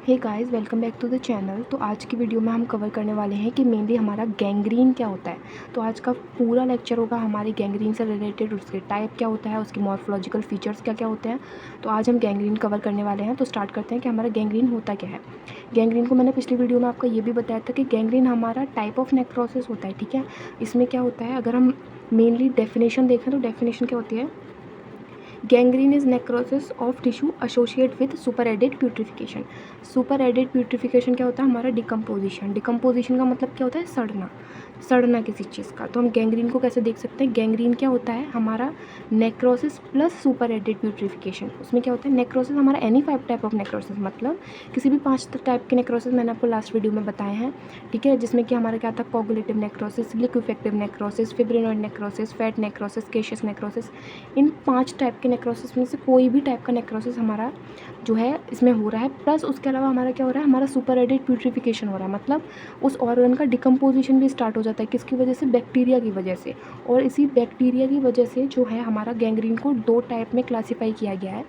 Hey guys, welcome back to the channel. तो आज की वीडियो में हम कवर करने वाले हैं कि मेनली हमारा गैंग्रीन क्या होता है। तो आज का पूरा लेक्चर होगा हमारी गैंग्रीन से रिलेटेड, उसके टाइप क्या होता है, उसकी मॉर्फोलॉजिकल फीचर्स क्या क्या होते हैं। तो आज हम गैंग्रीन कवर करने वाले हैं। तो स्टार्ट करते हैं कि हमारा गैंग्रीन होता क्या है। गैंग्रीन को मैंने पिछली वीडियो में आपको ये भी बताया था कि गैंग्रीन हमारा टाइप ऑफ नेक्रोसिस होता है। ठीक है, इसमें क्या होता है, अगर हम मेनली डेफिनेशन देखें तो डेफिनेशन क्या होती है, gangrene is necrosis of tissue associate with super added putrefaction. Super added putrefaction क्या होता है, हमारा डिकम्पोजिशन। डिकम्पोजिशन का मतलब क्या होता है, सड़ना, सड़ना किसी चीज़ का। तो हम गैंग्रीन को कैसे देख सकते हैं, गैंग्रीन क्या होता है, हमारा necrosis plus super added putrefaction. उसमें क्या होता है, नेक्रोसिस हमारा एनी 5 टाइप ऑफ नेक्रोसिस, मतलब किसी भी 5 टाइप के नेक्रोसिस मैंने आपको लास्ट वीडियो में बताए हैं। ठीक है, जिसमें कि हमारा क्या था, coagulative necrosis, liquefactive necrosis, fibrinoid necrosis, fat necrosis, caseous necrosis. इन 5 टाइप के नेक्रोसिस में से कोई भी टाइप का नेक्रोसिस हमारा जो है इसमें हो रहा है। प्लस उसके अलावा हमारा क्या हो रहा है, हमारा सुपर एडेड प्यूट्रिफिकेशन हो रहा है, मतलब उस ऑर्गन का डिकम्पोजिशन भी स्टार्ट हो जाता है। किसकी वजह से, बैक्टीरिया की वजह से। और इसी बैक्टीरिया की वजह से जो है हमारा गैंग्रीन को 2 टाइप में क्लासीफाई किया गया है।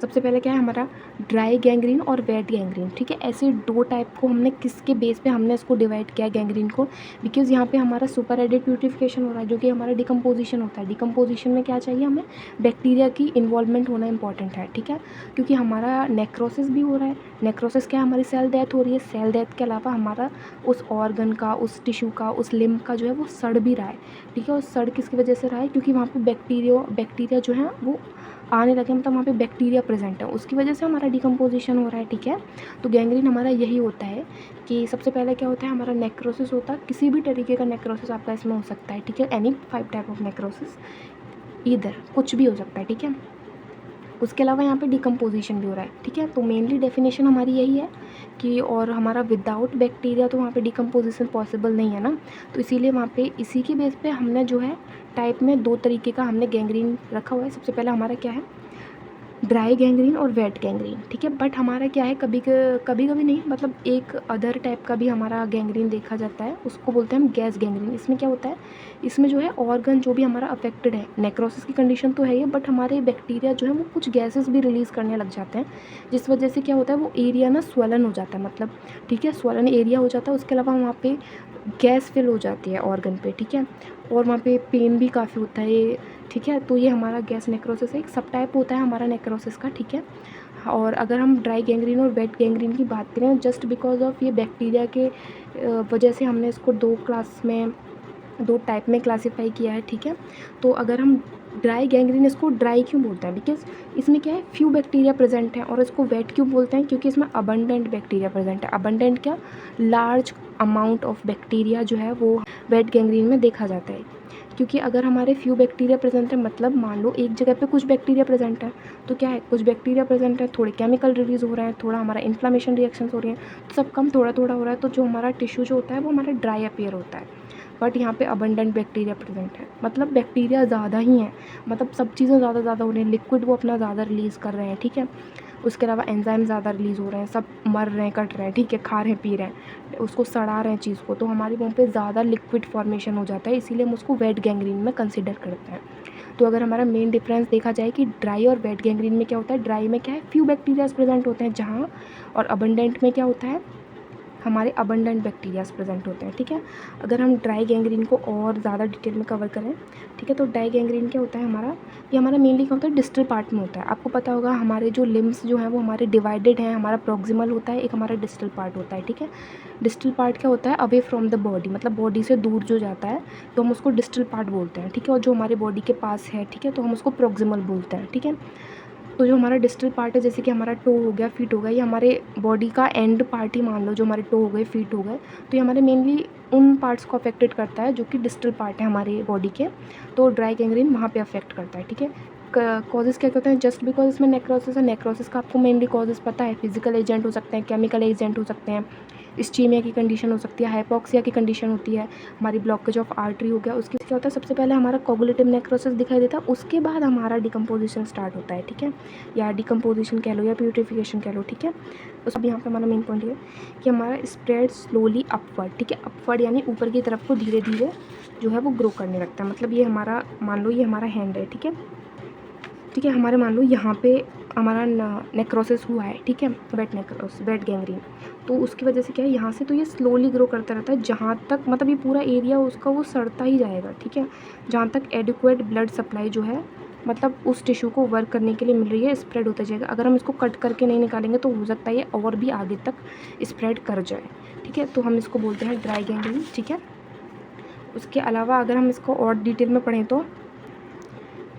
सबसे पहले क्या है हमारा ड्राई गैंग्रीन और वेट गैंग्रीन। ठीक है, ऐसे 2 टाइप को हमने किसके बेस पे हमने इसको डिवाइड किया है गैंग्रीन को, बिकॉज यहाँ पे हमारा सुपर एडेड प्यूट्रिफिकेशन हो रहा है, जो कि हमारा डिकम्पोजिशन होता है। डिकम्पोजिशन में क्या चाहिए हमें, बैक्टीरिया की इन्वॉल्वमेंट होना इंपॉर्टेंट है। ठीक है, क्योंकि हमारा नेक्रोसिस भी हो रहा है। नेक्रोसिस क्या है, हमारी सेल डेथ हो रही है। सेल डेथ के अलावा हमारा उस ऑर्गन का, उस टिश्यू का, उस लिम्ब का जो है वो सड़ भी रहा है। ठीक है, और सड़ किसकी वजह से रहा है, क्योंकि वहाँ पे बैक्टीरिया जो है वो आने लगे, मतलब वहाँ पे बैक्टीरिया प्रेजेंट है, उसकी वजह से हमारा डिकम्पोजिशन हो रहा है। ठीक है, तो गैंग्रीन हमारा यही होता है कि सबसे पहले क्या होता है, हमारा नेक्रोसिस होता है। किसी भी तरीके का नेक्रोसिस आपका इसमें हो सकता है। ठीक है, एनी 5 टाइप ऑफ नेक्रोसिस, इधर कुछ भी हो सकता है। ठीक है, उसके अलावा यहाँ पे डिकम्पोजिशन भी हो रहा है। ठीक है, तो मेनली डेफिनेशन हमारी यही है कि, और हमारा विदाउट बैक्टीरिया तो वहाँ पे डिकम्पोजिशन पॉसिबल नहीं है ना। तो इसीलिए वहाँ पे इसी की बेस पे हमने जो है टाइप में 2 तरीके का हमने गैंग्रीन रखा हुआ है। सबसे पहला हमारा क्या है, ड्राई गैंग्रीन और वेट गैंग्रीन। ठीक है, बट हमारा क्या है, कभी कभी नहीं, मतलब एक अदर टाइप का भी हमारा गैंग्रीन देखा जाता है, उसको बोलते हैं हम गैस गैंग्रीन। इसमें क्या होता है, इसमें जो है ऑर्गन जो भी हमारा अफेक्टेड है, नेक्रोसिस की कंडीशन तो है ये, बट हमारे बैक्टीरिया जो है वो कुछ गैसेस भी रिलीज़ करने लग जाते हैं, जिस वजह से क्या होता है, वो एरिया ना स्वलन हो जाता है, मतलब ठीक है, स्वलन एरिया हो जाता है। उसके अलावा वहाँ पे गैस फिल हो जाती है ऑर्गन पे। ठीक है, और वहाँ पे पेन भी काफ़ी होता है। ठीक है, तो ये हमारा गैस नेक्रोसिस है, एक सब टाइप होता है हमारा नेक्रोसिस का। ठीक है, और अगर हम ड्राई गैंग्रीन और वेट गैंग्रीन की बात करें, जस्ट बिकॉज ऑफ ये बैक्टीरिया के वजह से हमने इसको 2 टाइप में क्लासीफाई किया है। ठीक है, तो अगर हम ड्राई गैंग्रीन, इसको ड्राई क्यों बोलते हैं, बिकॉज इसमें क्या है, फ्यू बैक्टीरिया प्रेजेंट है। और इसको वेट क्यों बोलते हैं, क्योंकि इसमें अबंडेंट बैक्टीरिया प्रेजेंट है। अबंडेंट क्या, लार्ज अमाउंट ऑफ बैक्टीरिया जो है वो वेट गैंग्रीन में देखा जाता है। क्योंकि अगर हमारे फ्यू बैक्टीरिया प्रेजेंट है, मतलब मान लो एक जगह पे कुछ बैक्टीरिया प्रेजेंट है, तो क्या है, कुछ बैक्टीरिया प्रेजेंट है, थोड़े केमिकल रिलीज़ हो रहे हैं, थोड़ा हमारा इन्फ्लामेशन रिएक्शंस हो रही हैं, तो सब कम थोड़ा थोड़ा हो रहा है, तो जो हमारा टिश्यू जो होता है वो हमारा ड्राई अपीयर होता है। बट यहाँ पे अबंडेंट बैक्टीरिया प्रेजेंट है, मतलब बैक्टीरिया ज़्यादा ही हैं, मतलब सब चीज़ें ज़्यादा हो रही हैं, लिक्विड वो अपना ज़्यादा रिलीज़ कर रहे हैं। ठीक है, उसके अलावा एंजाइम ज़्यादा रिलीज़ हो रहे हैं, सब मर रहे हैं, कट रहे हैं। ठीक है, खा रहे हैं, पी रहे हैं, उसको सड़ा रहे हैं चीज़ को, तो हमारे वहाँ पे ज़्यादा लिक्विड फॉर्मेशन हो जाता है, इसीलिए हम उसको वेट गैंग्रीन में कंसिडर करते हैं। तो अगर हमारा मेन डिफरेंस देखा जाए कि ड्राई और वेट गैंग्रीन में क्या होता है, ड्राई में क्या है, फ्यू बैक्टीरियाज प्रेजेंट होते हैं जहाँ, और अबंडेंट में क्या होता है, हमारे अबंडेंट बैक्टीरियाज प्रेजेंट होते हैं। ठीक है, अगर हम ड्राई गैंग्रीन को और ज़्यादा डिटेल में कवर करें, ठीक है, तो ड्राई गैंग्रीन क्या होता है हमारा, ये हमारा मेनली क्या होता है, डिस्टल पार्ट में होता है। आपको पता होगा हमारे जो लिम्स जो हैं वो हमारे डिवाइडेड हैं, हमारा प्रॉक्सिमल होता है, एक हमारा डिस्टल पार्ट होता है। ठीक है, डिस्टल पार्ट क्या होता है, अवे फ्रॉम द बॉडी, मतलब बॉडी से दूर जो जाता है, तो हम उसको डिस्टल पार्ट बोलते हैं। ठीक है, और जो हमारे बॉडी के पास है, ठीक है, तो हम उसको प्रॉक्सिमल बोलते हैं। ठीक है, तो जो हमारा डिस्टल पार्ट है, जैसे कि हमारा टो हो गया, फीट हो गया, ये हमारे बॉडी का एंड पार्ट ही मान लो, जो हमारे टो हो गए, फीट हो गए, तो ये हमारे मेनली उन पार्ट्स को अफेक्टेड करता है जो कि डिस्टल पार्ट है हमारे बॉडी के, तो ड्राई गैंग्रीन वहाँ पे अफेक्ट करता है। ठीक है, कॉजेज़ क्या होते हैं, जस्ट बिकॉज इसमें नेक्रोसिस है, नेक्रोसिस का आपको मेनली कॉजेज़ पता है, फिजिकल एजेंट हो सकते हैं, केमिकल एजेंट हो सकते हैं, इस्चीमिया की कंडीशन हो सकती है, हाइपोक्सिया की कंडीशन होती है, हमारी ब्लॉकेज ऑफ आर्टरी हो गया, उसकी क्या होता है, सबसे पहले हमारा कोगुलेटिव नेक्रोसिस दिखाई देता है, उसके बाद हमारा डिकम्पोजिशन स्टार्ट होता है। ठीक है, या डिकम्पोजिशन कह लो या प्यूट्रिफिकेशन कह लो। ठीक है, उस अब यहाँ पे हमारा मेन पॉइंट ये कि हमारा स्प्रेड स्लोली अपवर्ड। ठीक है, अपवर्ड यानी ऊपर की तरफ को धीरे धीरे जो है वो ग्रो करने लगता है, मतलब ये हमारा, मान लो ये हमारा हैंड है। ठीक है, ठीक है। हमारे मान लो यहाँ पे हमारा नेक्रोसिस हुआ है, ठीक है, वेट गैंग्रीन, तो उसकी वजह से क्या है, यहाँ से तो ये स्लोली ग्रो करता रहता है जहाँ तक मतलब ये पूरा एरिया उसका वो सड़ता ही जाएगा, ठीक है, जहाँ तक एडिक्वेट ब्लड सप्लाई जो है मतलब उस टिश्यू को वर्क करने के लिए मिल रही है, स्प्रेड होता जाएगा। अगर हम इसको कट करके नहीं निकालेंगे तो हो सकता है ये और भी आगे तक स्प्रेड कर जाए, ठीक है। तो हम इसको बोलते हैं ड्राई गैंग्रीन, ठीक है। उसके अलावा अगर हम इसको और डिटेल में पढ़ें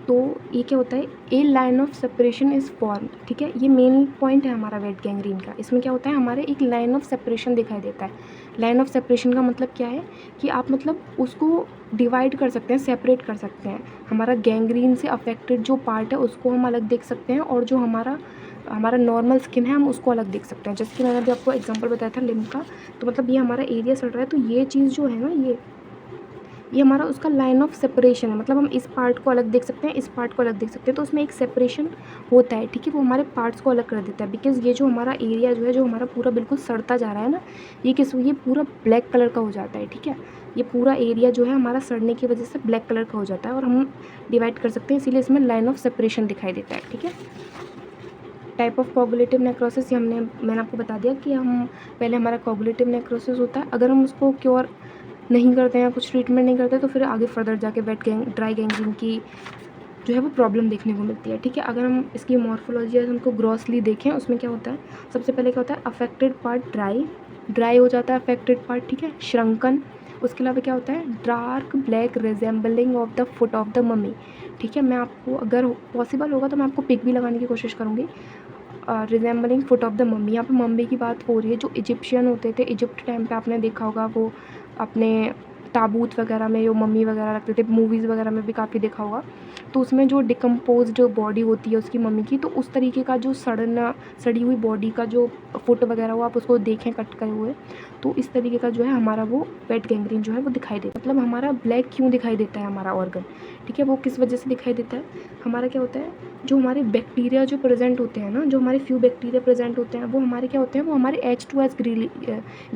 तो ये क्या होता है, a line of separation is form, ठीक है। ये मेन पॉइंट है हमारा वेट गैंग्रीन का। इसमें क्या होता है, हमारे एक लाइन ऑफ सेपरेशन दिखाई देता है। लाइन ऑफ सेपरेशन का मतलब क्या है कि आप मतलब उसको डिवाइड कर सकते हैं, सेपरेट कर सकते हैं। हमारा गैंग्रीन से अफेक्टेड जो पार्ट है उसको हम अलग देख सकते हैं, और जो हमारा नॉर्मल स्किन है हम उसको अलग देख सकते हैं। जैसे कि मैंने अभी आपको एग्जांपल बताया था लिम्ब का, तो मतलब ये हमारा एरिया सड़ रहा है, तो ये चीज़ जो है ना, ये हमारा उसका लाइन ऑफ सेपरेशन है। मतलब हम इस पार्ट को अलग देख सकते हैं, इस पार्ट को अलग देख सकते हैं, तो उसमें एक सेपरेशन होता है, ठीक है। वो हमारे पार्ट्स को अलग कर देता है, बिकॉज़ ये जो हमारा एरिया जो है, जो हमारा पूरा बिल्कुल सड़ता जा रहा है ना, ये पूरा ब्लैक कलर का हो जाता है, ठीक है। ये पूरा एरिया जो है हमारा सड़ने की वजह से ब्लैक कलर का हो जाता है, और हम डिवाइड कर सकते हैं, इसीलिए इसमें लाइन ऑफ सेपरेशन दिखाई देता है, ठीक है। टाइप ऑफ कोगुलेटिव नेक्रोसिस, ये मैंने आपको बता दिया कि हम पहले हमारा कोगुलेटिव नेक्रोसिस होता है। अगर हम उसको क्योर नहीं करते हैं, कुछ ट्रीटमेंट नहीं करते, तो फिर आगे फर्दर जाके ड्राई गैंग्रीन की जो है वो प्रॉब्लम देखने को मिलती है, ठीक है। अगर हम इसकी मॉर्फोलॉजी या हमको ग्रॉसली देखें, उसमें क्या होता है, सबसे पहले क्या होता है, अफेक्टेड पार्ट ड्राई हो जाता है अफेक्टेड पार्ट, ठीक है। श्रंकन, उसके अलावा क्या होता है, dark black resembling of the foot of the mummy, ठीक है। मैं आपको अगर पॉसिबल होगा तो मैं आपको पिक भी लगाने की कोशिश करूँगी। Resembling foot of the mummy, यहाँ पे मम्मी की बात हो रही है। जो इजिप्शियन होते थे, इजिप्ट टाइम पे आपने देखा होगा, वो अपने ताबूत वगैरह में जो मम्मी वगैरह रखते थे, मूवीज़ वगैरह में भी काफ़ी देखा होगा, तो उसमें जो डिकम्पोज्ड बॉडी होती है उसकी मम्मी की, तो उस तरीके का जो सड़ी हुई बॉडी का जो फुट वगैरह हो, आप उसको देखें कट करे हुए, तो इस तरीके का जो है हमारा वो वेट गैंग्रीन जो है वो दिखाई देता है। मतलब हमारा ब्लैक क्यों दिखाई देता है हमारा ऑर्गन, ठीक है, वो किस वजह से दिखाई देता है। हमारा क्या होता है, जो हमारे बैक्टीरिया जो प्रेजेंट होते हैं ना, जो हमारे फ्यू बैक्टीरिया प्रेजेंट होते हैं, वो हमारे क्या होते हैं, वो हमारे H2S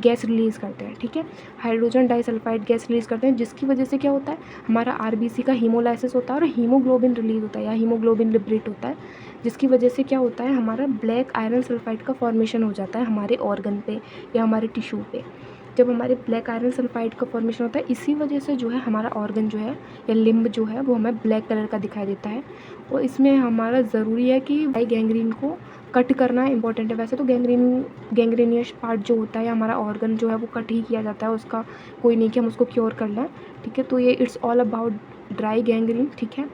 गैस रिलीज़ करते हैं, ठीक है, हाइड्रोजन डाइसल्फाइड गैस रिलीज़ करते हैं, जिसकी वजह से क्या होता है, हमारा RBC का हीमोलाइसिस होता है और हीमोग्लोबिन रिलीज़ होता है या हीमोग्लोबिन लिबरेट होता है, जिसकी वजह से क्या होता है, हमारा ब्लैक आयरन सल्फाइड का फॉर्मेशन हो जाता है हमारे ऑर्गन पे या हमारे टिश्यू पे। जब हमारे ब्लैक आयरन सल्फाइड का फॉर्मेशन होता है, इसी वजह से जो है हमारा ऑर्गन जो है या लिम्ब जो है वो हमें ब्लैक कलर का दिखाई देता है। और इसमें हमारा ज़रूरी है कि गैंग्रीन को कट करना इंपॉर्टेंट है। वैसे तो गैंग्रीनियस पार्ट जो होता है या हमारा ऑर्गन जो है वो कट ही किया जाता है, उसका कोई नहीं कि हम उसको क्योर कर लें, ठीक है। तो ये it's all about dry gangrene, ठीक है।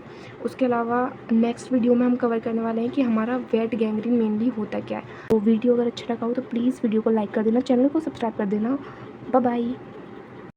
उसके अलावा नेक्स्ट वीडियो में हम कवर करने वाले हैं कि हमारा वेट गैंग्रीन मेनली होता क्या है। तो वीडियो अगर अच्छा लगा हो तो प्लीज़ वीडियो को लाइक कर देना, चैनल को सब्सक्राइब कर देना। Bye bye.